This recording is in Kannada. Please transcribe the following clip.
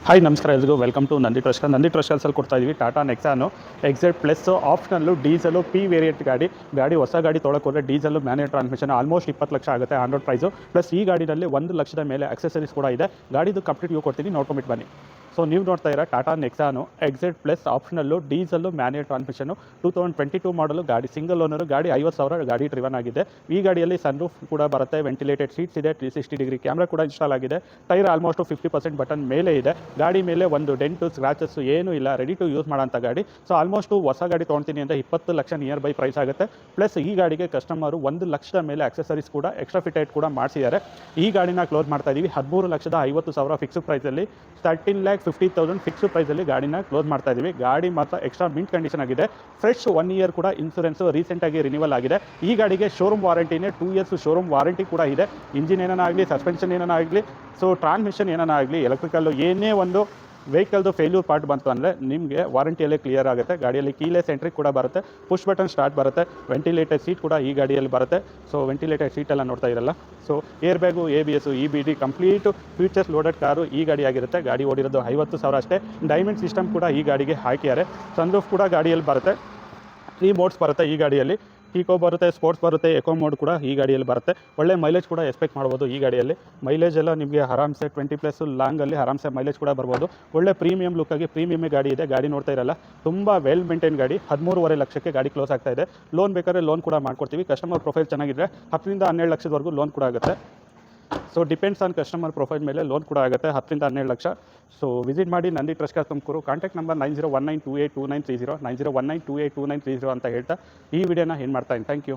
ಹಾಯ್ ನಮಸ್ಕಾರ ಎಲ್ರಿಗೂ ವೆಲ್ಕಮ್ ಟು ನಂದಿ ಟ್ರಸ್ಟಲ್ಲಿ ಕೊಡ್ತಾ ಇದ್ದೀವಿ Tata Nexon XZ plus optional diesel P variant ಗಾಡಿ ಹೊಸ ಗಾಡಿ ತೊಗೊಳಕ್ಕೆ ಹೋದರೆ diesel manual transmission almost 20 lakh ಆಗುತ್ತೆ ಆನ್ ರೋಡ್ ಪ್ರೈಸು. ಪ್ಲಸ್ ಈ ಗಾಡಿನಲ್ಲಿ 1 ಲಕ್ಷದ ಮೇಲೆ ಅಕ್ಸೆಸರೀಸ್ ಕೂಡ ಇದೆ. ಗಾಡಿದು ಕಂಪ್ಲೀಟ್ ಕೊಡ್ತೀನಿ, ನೋಡ್ಕೊಂಬಿಟ್ಟು ಬನ್ನಿ. ಸೊ ನೀವು ನೋಡ್ತಾ ಇರೋ Tata Nexon XZ plus optional diesel manual transmission 2022 model ಗಾಡಿ, ಸಿಂಗಲ್ ಓನರು ಗಾಡಿ, 50,000 ಗಾಡಿ ಡ್ರಿವನ್ ಆಗಿದೆ. ಈ ಗಾಡಿಯಲ್ಲಿ ಸನ್ರೂಫ್ ಕೂಡ ಬರುತ್ತೆ, ವೆಂಟಿಲೇಟೆಡ್ ಸೀಟ್ಸ್ ಇದೆ, 360 ಡಿಗ್ರಿ ಕ್ಯಾಮ್ರಾ ಕೂಡ ಇನ್ಸ್ಟಾಲ್ ಆಗಿದೆ. ಟೈರ್ ಆಲ್ಮೋಸ್ಟ್ 50% ಬಟನ್ ಮೇಲೆ ಇದೆ. ಗಾಡಿ ಮೇಲೆ ಒಂದು ಡೆಂಟು ಸ್ಕ್ರಾಚಸ್ ಏನೂ ಇಲ್ಲ, ರೆಡಿ ಟು ಯೂಸ್ ಮಾಡೋಂಥ ಗಾಡಿ. ಸೊ ಆಲ್ಮೋಸ್ಟ್ ಹೊಸ ಗಾಡಿ ತೊಗೊಳ್ತೀನಿ ಅಂತ 20 ಲಕ್ಷ ನಿಯರ್ ಬೈ ಪ್ರೈಸ್ ಆಗುತ್ತೆ. ಪ್ಲಸ್ ಈ ಗಾಡಿಗೆ ಕಸ್ಟಮರು 1 ಲಕ್ಷದ ಮೇಲೆ ಅಕ್ಸೆಸರೀಸ್ ಕೂಡ ಎಕ್ಸ್ಟ್ರಾ ಫಿಟೆಡ್ ಕೂಡ ಮಾಡಿಸಿದ್ದಾರೆ. ಈ ಗಾಡಿನ ಕ್ಲೋಸ್ ಮಾಡ್ತಾ ಇದ್ದೀವಿ 13,50,000 ಫಿಕ್ಸ್ಡ್ ಪ್ರೈಸಲ್ಲಿ, 13,50,000 ಫಿಕ್ಸ್ಡ್ ಪ್ರೈಸಲ್ಲಿ ಗಾಡಿನ ಕ್ಲೋಸ್ ಮಾಡ್ತಾ ಇದ್ದೀವಿ. ಗಾಡಿ ಮಾತ್ರ ಎಕ್ಸ್ಟ್ರಾ ಮಿಂಟ್ ಕಂಡೀಷನ್ ಆಗಿದೆ. ಫ್ರೆಶ್ 1 ಇಯರ್ ಕೂಡ ಇನ್ಸೂರೆನ್ಸು ರೀಸೆಂಟಾಗಿ ರಿನಿವಲ್ ಆಗಿದೆ. ಈ ಗಾಡಿಗೆ ಶೋರೂಮ್ ವಾರಂಟಿನೇ 2 ಇಯರ್ಸ್ ಶೋರೂಮ್ ವಾರಂಟಿ ಕೂಡ ಇದೆ. ಇಂಜಿನ್ ಏನಾಗಲಿ, ಸಸ್ಪೆನ್ಷನ್ ಏನಾಗಲಿ, ಸೊ ಟ್ರಾನ್ಸ್ಮಿಷನ್ ಏನಾಗಲಿ, ಎಲೆಕ್ಟ್ರಿಕಲ್ಲು ಏನೇ ಒಂದು ವೆಹಿಕಲ್ದು ಫೇಲ್ಯೂರ್ ಪಾರ್ಟ್ ಬಂತು ಅಂದರೆ ನಿಮಗೆ ವಾರಂಟಿಯಲ್ಲೇ ಕ್ಲಿಯರ್ ಆಗುತ್ತೆ. ಗಾಡಿಯಲ್ಲಿ ಕೀಲೆಸ್ ಎಂಟ್ರಿ ಕೂಡ ಬರುತ್ತೆ, ಪುಷ್ ಬಟನ್ ಸ್ಟಾರ್ಟ್ ಬರುತ್ತೆ, ವೆಂಟಿಲೇಟೆಡ್ ಸೀಟ್ ಕೂಡ ಈ ಗಾಡಿಯಲ್ಲಿ ಬರುತ್ತೆ. ಸೊ ವೆಂಟಿಲೇಟೆಡ್ ಸೀಟೆಲ್ಲ ನೋಡ್ತಾ ಇರಲ್ಲ. So air bag, ABS, EBD complete features loaded car ಈ ಗಾಡಿ ಆಗಿರುತ್ತೆ. ಗಾಡಿ ಓಡಿರೋದು 50,000 ಅಷ್ಟೇ. ಡೈಮಂಡ್ ಸಿಸ್ಟಮ್ ಕೂಡ ಈ ಗಾಡಿಗೆ ಹಾಕಿದ್ದಾರೆ. ಸನ್ರೂಫ್ ಕೂಡ ಗಾಡಿಯಲ್ಲಿ ಬರುತ್ತೆ. 3 ಮೋಡ್ಸ್ ಬರುತ್ತೆ ಈ ಗಾಡಿಯಲ್ಲಿ. ಈಕೋ ಬರುತ್ತೆ, ಸ್ಪೋರ್ಟ್ಸ್ ಬರುತ್ತೆ, ಎಕೋ ಮೋಡ್ ಕೂಡ ಈ ಗಾಡಿಯಲ್ಲಿ ಬರುತ್ತೆ. ಒಳ್ಳೆ ಮೈಲೇಜ್ ಕೂಡ ಎಕ್ಸ್ಪೆಕ್ಟ್ ಮಾಡ್ಬೋದು ಈ ಗಾಡಿಯಲ್ಲಿ. ಮೈಲೇಜ್ ಎಲ್ಲ ನಿಮಗೆ ಆರಾಮ್ಸೆ 20+ ಲಾಂಗಲ್ಲಿ ಆರಾಮ್ಸೆ ಮೈಲೇಜ್ ಕೂಡ ಬರ್ಬೋದು. ಒಳ್ಳೆ ಪ್ರೀಮಿಯಂ ಲುಕ್ಕಾಗಿ ಪ್ರೀಮಿಯಮೇ ಗಾಡಿ ಇದೆ. ಗಾಡಿ ನೋಡ್ತಾ ಇರಲ್ಲ, ತುಂಬ ವೆಲ್ ಮೇಂಟೈನ್ ಗಾಡಿ. 13.5 ಲಕ್ಷಕ್ಕೆ ಗಾಡಿ ಕ್ಲೋಸ್ ಆಗ್ತಾ ಇದೆ. ಲೋನ್ ಬೇಕಾದ್ರೆ ಲೋನ್ ಕೂಡ ಮಾಡ್ಕೊಡ್ತೀವಿ. ಕಸ್ಟಮರ್ ಪ್ರೊಫೈಲ್ ಚೆನ್ನಾಗಿದ್ದರೆ 10ರಿಂದ 12 ಲಕ್ಷದವರೆಗೂ ಲೋನ್ ಕೂಡ ಆಗುತ್ತೆ. So depends on customer profile ಮೇಲೆ ಲೋನ್ ಕೂಡ ಆಗುತ್ತೆ 10ರಿಂದ 12 ಲಕ್ಷ. ಸೊ ವಿಸಿಟ್ ಮಾಡಿ Nandi trust Tumakuru. Contact number 9019282930, 9019282930 ಅಂತ ಹೇಳ್ತಾ ಈ ವಿಡಿಯೋನ ಏನು ಮಾಡ್ತಾ ಇದ್ದೀನಿ. Thank you.